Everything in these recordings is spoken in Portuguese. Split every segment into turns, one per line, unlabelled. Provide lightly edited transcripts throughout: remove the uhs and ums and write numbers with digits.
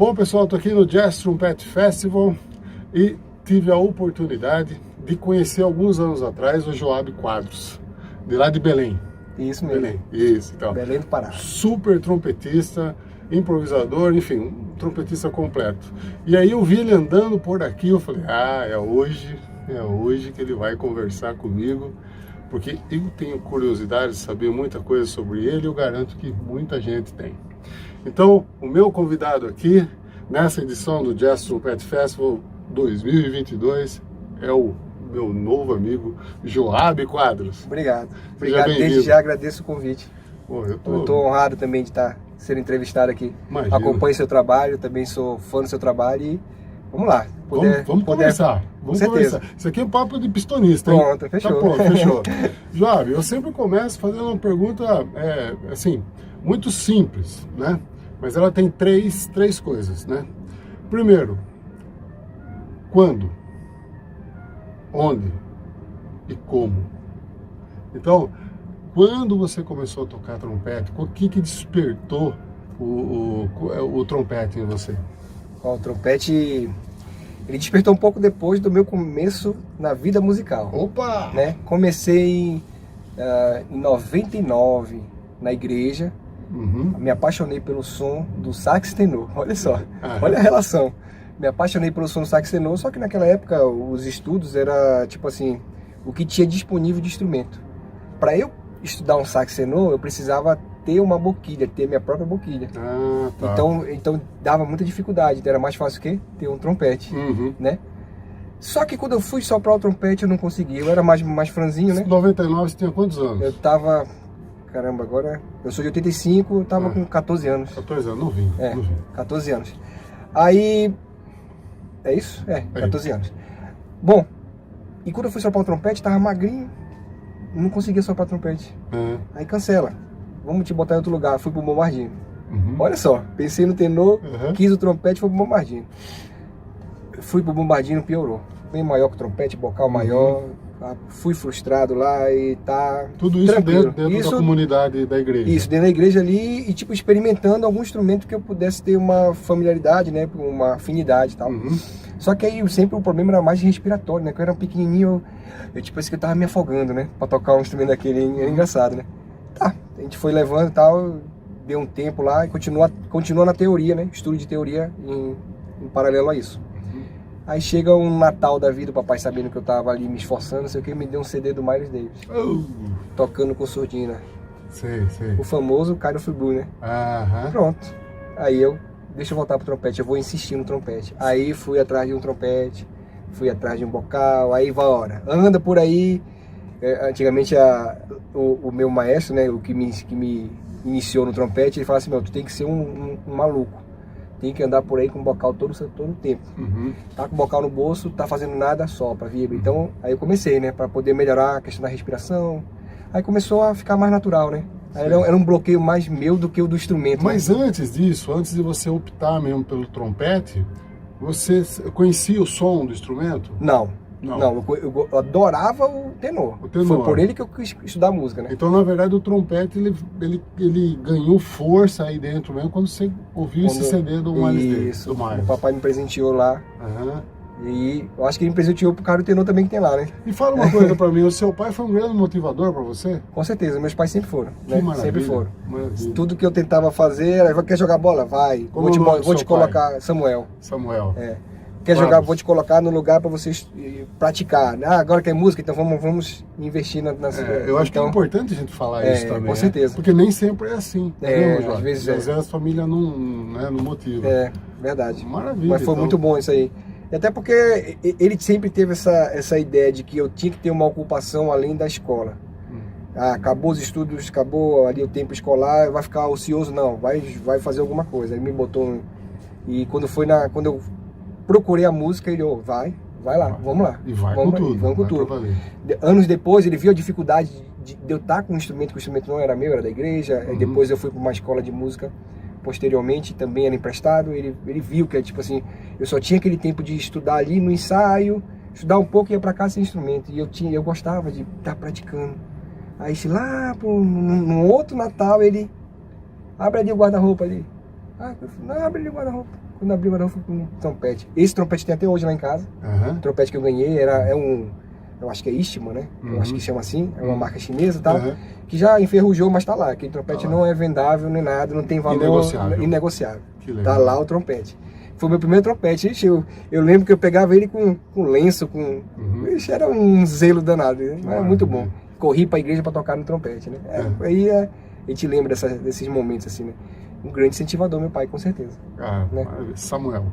Bom, pessoal, estou aqui no Jazz Trumpet Festival e tive a oportunidade de conhecer alguns anos atrás o Joab Quadros, de lá de Belém.
Isso mesmo.
Belém, isso, então.
Belém do Pará.
Super trompetista, improvisador, enfim, um trompetista completo. E aí eu vi ele andando por aqui, eu falei, é hoje que ele vai conversar comigo, porque eu tenho curiosidade de saber muita coisa sobre ele, eu garanto que muita gente tem. Então, o meu convidado aqui, nessa edição do Jazz Trumpet Festival 2022, é o meu novo amigo, Joab Quadros.
Obrigado. Obrigado, desde já agradeço o convite.
Pô, eu
tô honrado também de estar sendo entrevistado aqui.
Imagina.
Acompanho seu trabalho, também sou fã do seu trabalho e vamos lá.
Vamos conversar. Vamos conversar. Isso aqui é um papo de pistonista, hein?
Pronto, fechou.
Tá pronto, fechou. Joab, eu sempre começo fazendo uma pergunta, assim, muito simples, né? Mas ela tem três coisas, né? Primeiro, quando, onde e como. Então, quando você começou a tocar trompete, o que despertou o trompete em você?
O trompete, ele despertou um pouco depois do meu começo na vida musical.
Opa!
Né? Comecei em 99 na igreja.
Uhum.
Me apaixonei pelo som do sax tenor, olha só, olha a relação. Me apaixonei pelo som do sax tenor, só que naquela época os estudos era tipo assim, o que tinha disponível de instrumento. Para eu estudar um sax tenor, eu precisava ter uma boquilha, ter minha própria boquilha.
Tá.
Então dava muita dificuldade, então era mais fácil o quê? Ter um trompete, né? Só que quando eu fui soprar o trompete eu não consegui, eu era mais franzinho, né?
Em 99 você tinha quantos anos?
Eu tava... Caramba, agora... Eu sou de 85, eu tava com 14 anos. 14
anos, novinho.
14 anos. Aí... É isso? 14 anos. Bom, e quando eu fui soprar o trompete, tava magrinho, não conseguia soprar o trompete. Aí cancela. Vamos te botar em outro lugar. Fui pro bombardino. Olha só, pensei no tenor, quis o trompete, fui pro bombardino. Fui pro bombardino, piorou. Bem maior que o trompete, bocal maior... Fui frustrado lá e tá...
Tudo isso
tranquilo.
dentro da comunidade da igreja?
Isso, dentro da igreja ali e tipo experimentando algum instrumento que eu pudesse ter uma familiaridade, né? Uma afinidade e tal. Só que aí sempre o problema era mais respiratório, né? Quando eu era pequenininho, eu tipo assim que eu tava me afogando, né? Pra tocar um instrumento daquele, era engraçado, né? Tá, a gente foi levando e tal, deu um tempo lá e continua na teoria, né? Estudo de teoria em paralelo a isso. Aí chega um Natal da vida, o papai sabendo que eu tava ali me esforçando, não sei o que, me deu um CD do Miles Davis. Tocando com surdina.
Sei.
O famoso Kind of Blue, né? Pronto. Aí deixa eu voltar pro trompete, eu vou insistir no trompete. Aí fui atrás de um trompete, fui atrás de um bocal, aí vai hora. Anda por aí. Antigamente o meu maestro, né, o que me iniciou no trompete, ele fala assim, tu tem que ser um maluco. Tem que andar por aí com o bocal todo o tempo. Tá com o bocal no bolso, tá fazendo nada, sopra, vibra. Então, aí eu comecei, né, para poder melhorar a questão da respiração. Aí começou a ficar mais natural, né? Aí era um bloqueio mais meu do que o do instrumento.
Mas
né?
Antes disso, antes de você optar mesmo pelo trompete, você conhecia o som do instrumento?
Não, eu adorava o tenor. Foi por ele que eu quis estudar música, né?
Então, na verdade, o trompete, ele ganhou força aí dentro mesmo quando você ouviu esse CD do Miles. Isso,
o papai me presenteou lá. E eu acho que ele me presenteou por causa do tenor também que tem lá, né?
E fala uma coisa pra mim, o seu pai foi um grande motivador pra você?
Com certeza, meus pais sempre foram,
que
né?
Maravilha,
sempre foram.
Maravilha.
Tudo que eu tentava fazer era, quer jogar bola? Vai. Vou te colocar, Samuel. Quer jogar, vou te colocar no lugar para vocês praticar. Agora que é música, então vamos investir nas...
eu acho que é importante a gente falar isso também.
Com certeza.
Porque nem sempre é assim.
Às vezes
às vezes a família não motiva.
Verdade.
Maravilha.
Mas foi muito bom isso aí. E até porque ele sempre teve essa ideia de que eu tinha que ter uma ocupação além da escola. Acabou os estudos, acabou ali o tempo escolar, vai ficar ocioso? Não, vai fazer alguma coisa. Ele me botou... E quando eu procurei a música, ele, vai lá, vamos lá.
E vai com tudo.
Vamos com tudo. Anos depois, ele viu a dificuldade de eu estar com um instrumento, que o instrumento não era meu, era da igreja. Depois eu fui para uma escola de música, posteriormente, também era emprestado. Ele viu que, tipo assim, eu só tinha aquele tempo de estudar ali no ensaio, estudar um pouco e ia para casa sem instrumento. E eu gostava de estar praticando. Aí, lá, no outro Natal, ele abre ali o guarda-roupa ali. Ah, não, abre o guarda-roupa. Quando abri o guarda-roupa, fui com um trompete. Esse trompete tem até hoje lá em casa. O trompete que eu ganhei é um, eu acho que é Eastman, né? Eu acho que chama assim, é uma marca chinesa e tal, que já enferrujou, mas tá lá. Aquele trompete não é vendável nem nada, não tem valor, inegociável. Tá lá o trompete. Foi o meu primeiro trompete. Ixi, eu lembro que eu pegava ele com lenço, Ixi, era um zelo danado, né? Muito bom. Corri pra igreja pra tocar no trompete, né? Aí a gente lembra desses momentos assim, né? Um grande incentivador, meu pai, com certeza. Né?
Samuel.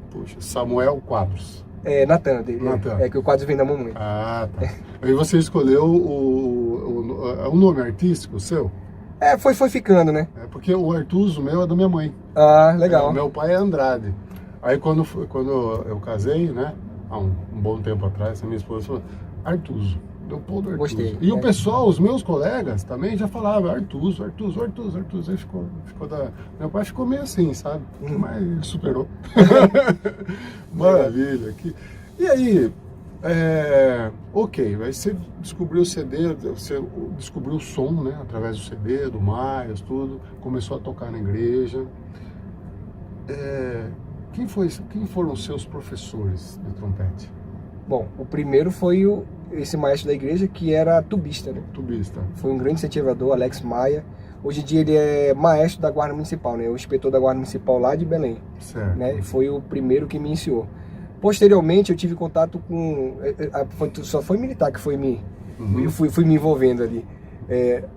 Puxa, Samuel Quadros.
É, Natan dele. É que o Quadros vem da mamãe.
Ah, tá. Aí você escolheu o nome artístico seu?
Foi ficando, né?
Porque o Artuso meu é da minha mãe.
Ah, legal.
Meu pai é Andrade. Aí quando eu casei, né? Há um bom tempo atrás, a minha esposa falou, Artuso. Leopoldo Artuso.
Gostei.
E o pessoal, os meus colegas também já falavam Artuso. Aí ficou meu pai ficou meio assim, sabe? Mas ele superou. Maravilha. E aí, ok, aí você descobriu o CD, você descobriu o som, né? Através do CD, do Miles, tudo. Começou a tocar na igreja. Quem foram os seus professores de trompete?
Bom, o primeiro foi esse maestro da igreja, que era tubista, né?
Tubista.
Foi um grande incentivador, Alex Maia. Hoje em dia ele é maestro da Guarda Municipal, né? O inspetor da Guarda Municipal lá de Belém.
Certo.
Né? Foi o primeiro que me iniciou. Posteriormente eu tive contato com... Só foi militar que foi eu fui me envolvendo ali.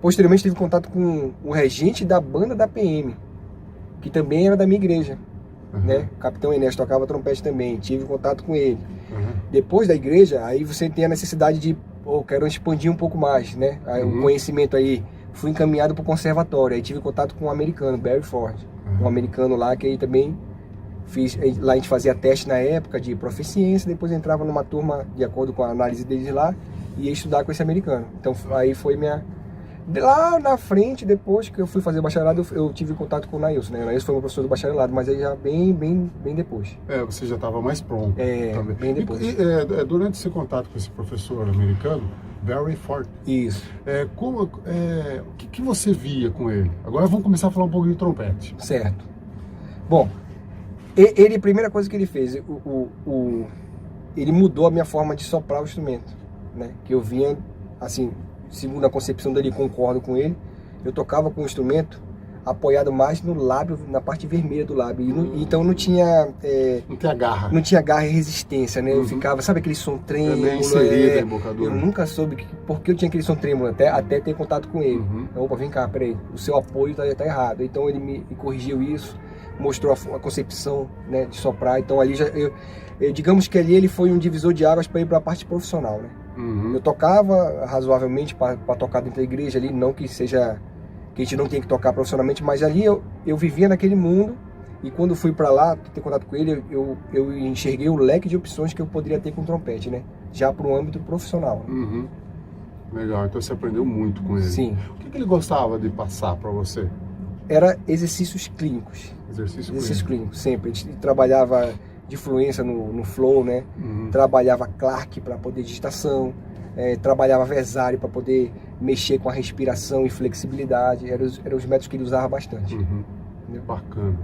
Posteriormente tive contato com o regente da banda da PM, que também era da minha igreja. Né? O capitão Enes tocava trompete também, tive contato com ele. Depois da igreja, aí você tem a necessidade de, quero expandir um pouco mais, né? Aí, o conhecimento aí, fui encaminhado para o conservatório, aí tive contato com um americano, Barry Ford, um americano lá que aí também lá a gente fazia teste na época de proficiência, depois entrava numa turma, de acordo com a análise deles lá, e ia estudar com esse americano. Então aí foi lá na frente, depois que eu fui fazer bacharelado, eu tive contato com o Nailson, né? O Nailson foi meu professor do bacharelado, mas aí já bem depois.
Você já estava mais pronto.
Também. Bem depois.
E durante esse contato com esse professor americano, Barry Ford.
Isso.
O que você via com ele? Agora vamos começar a falar um pouco de trompete.
Certo. Bom, a primeira coisa que ele fez, ele mudou a minha forma de soprar o instrumento, né? Que eu vinha, assim, segundo a concepção dele, concordo com ele, eu tocava com o instrumento apoiado mais no lábio, na parte vermelha do lábio, então não tinha
garra.
Não tinha garra e resistência, né? Eu ficava, sabe aquele som trêmulo? Eu nunca soube porque eu tinha aquele som trêmulo, até ter contato com ele. Opa, vem cá, peraí, o seu apoio tá errado. Então ele me corrigiu isso, mostrou a concepção, né, de soprar. Então ali digamos que ali ele foi um divisor de águas para ir para a parte profissional, né? Eu tocava razoavelmente para tocar dentro da igreja ali, não que a gente não tem que tocar profissionalmente, mas ali eu vivia naquele mundo, e quando fui para lá, ter contato com ele, eu enxerguei o leque de opções que eu poderia ter com o trompete, né? Já para o âmbito profissional.
Legal, então você aprendeu muito com ele.
Sim.
O que ele gostava de passar para você?
Era exercícios clínicos. Exercícios clínicos, sempre. A gente trabalhava de fluência no flow, né? Trabalhava Clark para poder digitação, trabalhava Versari para poder mexer com a respiração e flexibilidade. Eram os métodos que ele usava bastante.
Bacana.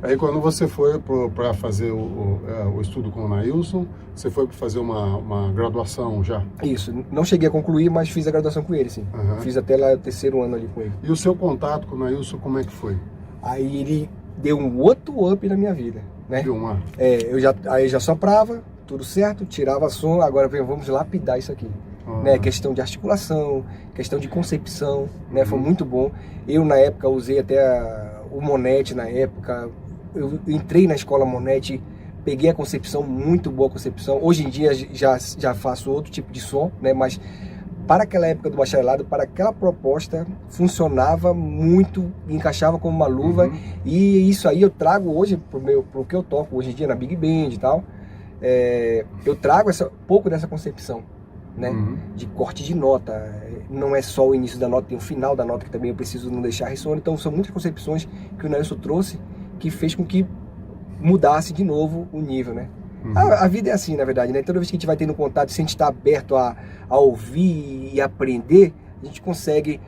Aí quando você foi para fazer o estudo com o Nailson, você foi para fazer uma graduação já?
Isso, não cheguei a concluir, mas fiz a graduação com ele, sim. Fiz até lá o 3º ano ali com ele.
E o seu contato com o Nailson, como é que foi?
Aí ele deu um outro up na minha vida, né?
Deu uma...
Aí eu já soprava, tudo certo, tirava som, agora vamos lapidar isso aqui. Né? Questão de articulação, questão de concepção, né? Foi muito bom. Eu na época usei até o Monetti na época, eu entrei na escola Monetti, peguei a concepção, muito boa concepção. Hoje em dia já faço outro tipo de som, né? Mas para aquela época do bacharelado, para aquela proposta, funcionava muito, encaixava como uma luva. E isso aí eu trago hoje pro que eu toco hoje em dia na Big Band e tal. Eu trago pouco dessa concepção, né? De corte de nota. Não é só o início da nota, tem o final da nota que também eu preciso não deixar ressoar. Então são muitas concepções que o Nailson trouxe que fez com que mudasse de novo o nível, né? A vida é assim, na verdade, né? Toda vez que a gente vai tendo contato, se a gente está aberto a ouvir e aprender, a gente consegue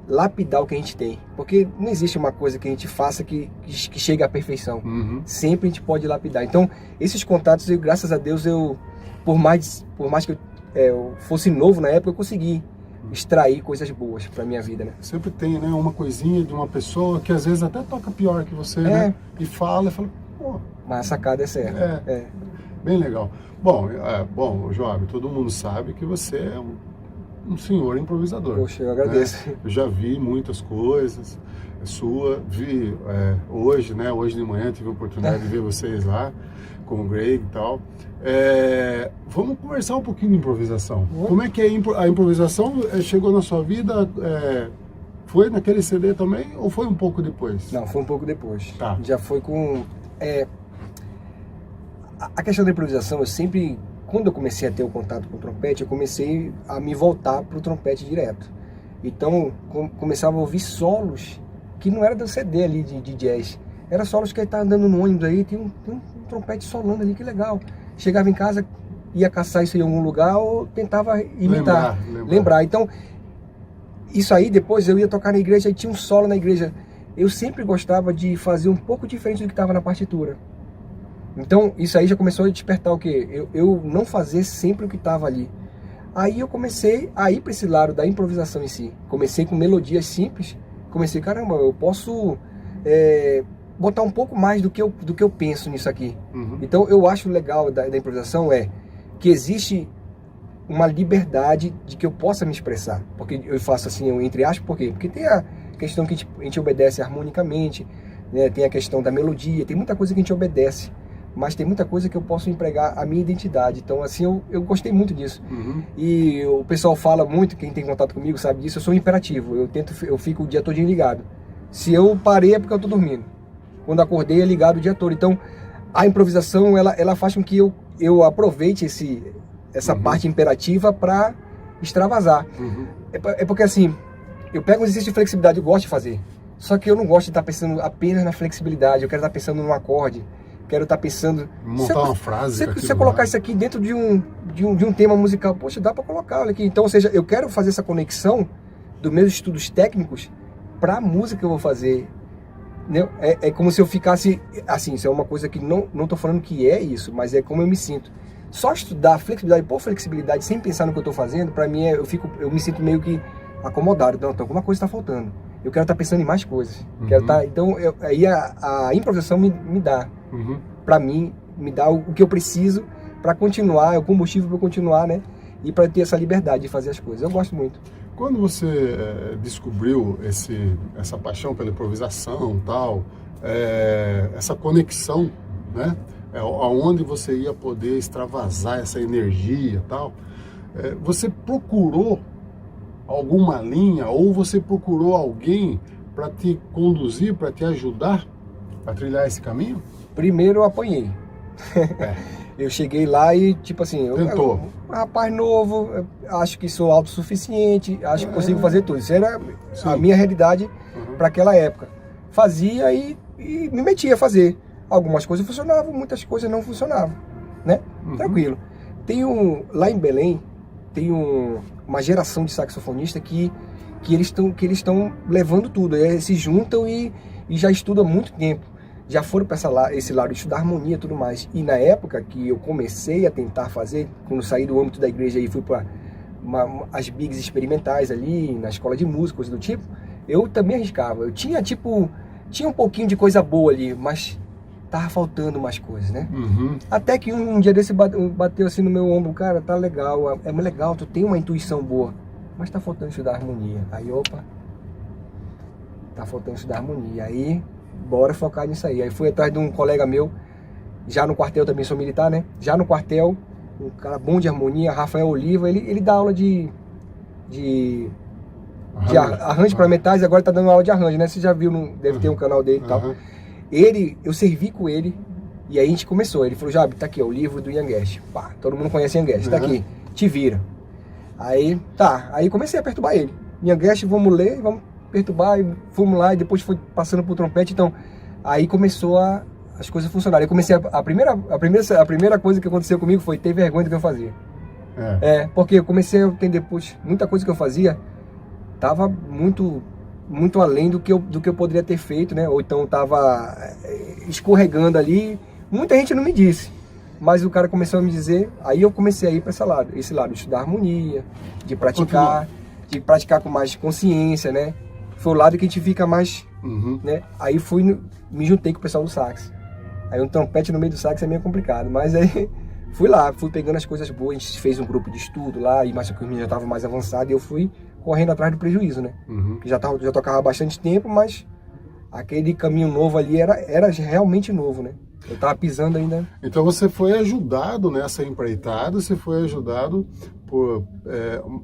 lapidar o que a gente tem. Porque não existe uma coisa que a gente faça que chegue à perfeição. Sempre a gente pode lapidar. Então, esses contatos, graças a Deus, por mais que eu fosse novo na época, eu consegui extrair coisas boas pra minha vida, né?
Sempre tem, né, uma coisinha de uma pessoa que às vezes até toca pior que você, né? E fala, pô...
Mas a sacada é certa.
Bem legal. Bom, Joab, todo mundo sabe que você é um senhor improvisador.
Poxa, eu agradeço.
Né? Eu já vi muitas coisas vi hoje, né? Hoje de manhã tive a oportunidade de ver vocês lá com o Greg e tal. Vamos conversar um pouquinho de improvisação. Como é que a improvisação chegou na sua vida? Foi naquele CD também ou foi um pouco depois?
Não, foi um pouco depois.
Tá.
Já foi com... A questão da improvisação, eu sempre... Quando eu comecei a ter o contato com o trompete, eu comecei a me voltar para o trompete direto. Então, começava a ouvir solos que não era do CD ali de jazz. Era solos que ele tá andando no ônibus aí, tem um trompete solando ali, que legal. Chegava em casa, ia caçar isso em algum lugar ou tentava imitar, lembrar. Então, isso aí depois eu ia tocar na igreja e tinha um solo na igreja. Eu sempre gostava de fazer um pouco diferente do que estava na partitura. Então, isso aí já começou a despertar o quê? Eu não fazer sempre o que estava ali. Aí eu comecei a ir para esse lado da improvisação em si. Comecei com melodias simples. Comecei, caramba, eu posso botar um pouco mais do que eu penso nisso aqui. Então, eu acho legal da improvisação que existe uma liberdade de que eu possa me expressar. Porque eu faço assim, entre aspas, por quê? Porque tem a questão que a gente obedece harmonicamente, né? Tem a questão da melodia, tem muita coisa que a gente obedece. Mas tem muita coisa que eu posso empregar a minha identidade. Então, assim, eu gostei muito disso. E o pessoal fala muito, quem tem contato comigo sabe disso, eu sou imperativo. Eu fico o dia todinho ligado. Se eu parei é porque eu tô dormindo. Quando acordei é ligado o dia todo. Então, a improvisação, ela faz com que eu aproveite essa parte imperativa para extravasar. É porque, assim, eu pego um exercício de flexibilidade, eu gosto de fazer. Só que eu não gosto de estar pensando apenas na flexibilidade, eu quero estar pensando num acorde. Quero estar pensando...
Montar uma frase.
Se você colocar isso aqui dentro de um tema musical, poxa, dá para colocar, olha aqui. Então, ou seja, eu quero fazer essa conexão dos meus estudos técnicos para a música que eu vou fazer. Né? É como se eu ficasse... Assim, isso é uma coisa que não estou falando que é isso, mas é como eu me sinto. Só estudar flexibilidade por flexibilidade, sem pensar no que eu estou fazendo, para mim, eu me sinto meio que acomodado. Então, alguma coisa está faltando. Eu quero estar pensando em mais coisas. Então, aí a improvisação me dá. Para mim, me dá o que eu preciso para continuar, é o combustível para continuar, né? E para ter essa liberdade de fazer as coisas. Eu gosto muito.
Quando você descobriu essa paixão pela improvisação, tal, essa conexão, né? Aonde você ia poder extravasar essa energia, tal, você procurou alguma linha ou você procurou alguém para te conduzir, para te ajudar a trilhar esse caminho?
Primeiro eu apanhei. Eu cheguei lá e, tipo assim,
tentou.
Rapaz novo, acho que sou autossuficiente, acho que consigo fazer tudo. Isso era a minha realidade para aquela época. Fazia e me metia a fazer. Algumas coisas funcionavam, muitas coisas não funcionavam, né? Tranquilo. Lá em Belém, tem uma geração de saxofonistas que eles estão levando tudo. Eles se juntam e já estudam há muito tempo. Já foram para esse lado de estudar harmonia e tudo mais. E na época que eu comecei a tentar fazer, quando saí do âmbito da igreja e fui para as bigs experimentais ali, na escola de música, coisa do tipo, eu também arriscava. Eu tinha um pouquinho de coisa boa ali, mas tava faltando mais coisas, né? Até que um dia desse bateu assim no meu ombro, cara, tá legal, é legal, tu tem uma intuição boa, mas tá faltando estudar harmonia. Aí, opa, tá faltando estudar harmonia. Aí, bora focar nisso aí. Aí fui atrás de um colega meu, já no quartel, também sou militar, né? Já no quartel, um cara bom de harmonia, Rafael Oliva, ele dá aula de arranjo para metais, agora tá dando aula de arranjo, né? Você já viu, deve ter um canal dele e tal. Eu servi com ele, e aí a gente começou. Ele falou, Jabe, tá aqui, ó, o livro do Ian Guest. Pá, todo mundo conhece Ian Guest, tá aqui, te vira. Aí comecei a perturbar ele. Ian Guest, vamos ler, vamos perturbar, e fomos lá, e depois foi passando pro trompete. Então, aí começou as coisas a funcionarem. Eu comecei, a primeira coisa que aconteceu comigo foi ter vergonha do que eu fazia. Porque eu comecei a entender, puxa, muita coisa que eu fazia tava muito muito além do que eu poderia ter feito, né? Ou então estava escorregando ali. Muita gente não me disse, mas o cara começou a me dizer, aí eu comecei a ir para esse lado, de estudar harmonia, de praticar com mais consciência, né? Foi o lado que a gente fica mais, né? Aí me juntei com o pessoal do sax. Aí um trompete no meio do sax é meio complicado, mas aí fui pegando as coisas boas, a gente fez um grupo de estudo lá, e mais que eu já estava mais avançado, e eu fui correndo atrás do prejuízo, né? Já tocava há bastante tempo, mas aquele caminho novo ali era realmente novo, né? Eu tava pisando ainda.
Então você foi ajudado nessa empreitada, você foi ajudado por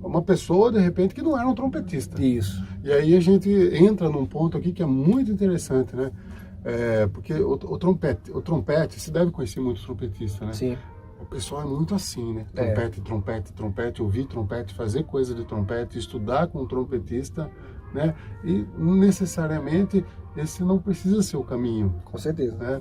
uma pessoa, de repente, que não era um trompetista.
Isso.
E aí a gente entra num ponto aqui que é muito interessante, né? Porque o trompete, você deve conhecer muitos trompetistas, né?
Sim.
O pessoal é muito assim, né? Trompete, ouvir trompete, fazer coisa de trompete, estudar com um trompetista, né? E necessariamente esse não precisa ser o caminho.
Com certeza.
Né?